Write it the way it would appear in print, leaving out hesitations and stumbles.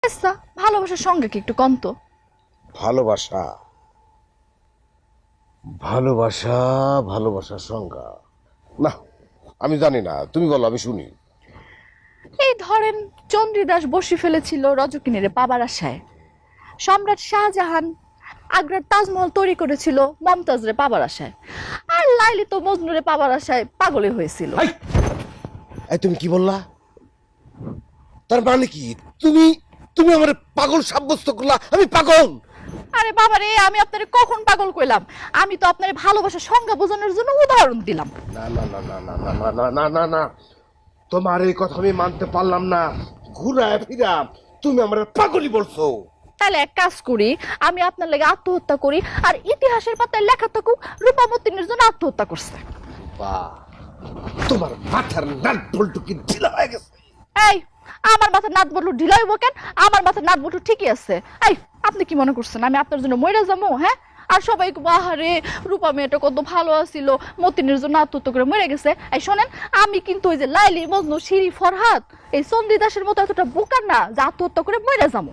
আচ্ছা, ভালোবাসার সঙ্গে কি একটু কন্ত? ভালোবাসা ভালোবাসা ভালোবাসার সংজ্ঞা না, আমি জানি না, তুমি বলো, আমি শুনি। এই ধরেন চন্দ্রীদাস বসে ফেলেছিল রজকিনীরে পাবার আশায়, সম্রাট শাহজাহান আগ্রার তাজমহল তৈরি করেছিল মমতাজরে পাবার আশায়, আর লাইলি তো মজনুরে পাবার আশায় পাগলে হয়েছিল। এই, এই তুমি কি বললা? তার মানে কি তুমি তুমি আমার পাগল সাব্যস্ত করলা? আমি পাগল? আরে বাবা রে, আমি আপনারে কখন পাগল কইলাম? আমি তো আপনারে ভালোবাসার সংজ্ঞা বোঝানোর জন্য উদাহরণ দিলাম। না না না না না না না না না না না, তোমার এই কথা আমি মানতে পারলাম না। ঘুরায় ফিরা তুমি আমার পাগলই বলছো। তাহলে এক কাজ করি, আমি আপনার লাগে আত্মহত্যা করি, আর ইতিহাসের পাতায় লেখা থাকুক রূপামতিনের জন্য আত্মহত্যা করছে। বাহ, তোমার মাথার নাট বল্টু কি ঢিলা হয়ে গেছে? এই, আমার মাথার নাট বল্টু ঢিলা হইব কেন? আমার মাথার নাট বল্টু ঠিকই আছে। এই, আপনি কি মনে করছেন আমি আপনার জন্য মইরা যাবো? হ্যাঁ, আর সবাই বাহারে রূপা মেয়েটা কত ভালো আছিল, মতিনের জন্য আত্মহত্যা করে মরে গেছে। এই শোনেন, আমি কিন্তু ওই যে লাইলি মজনু শিরি ফরহাদ এই চন্দ্রী দাসের মতো এতটা বোকা না যে আত্মহত্যা করে মরে যাবো।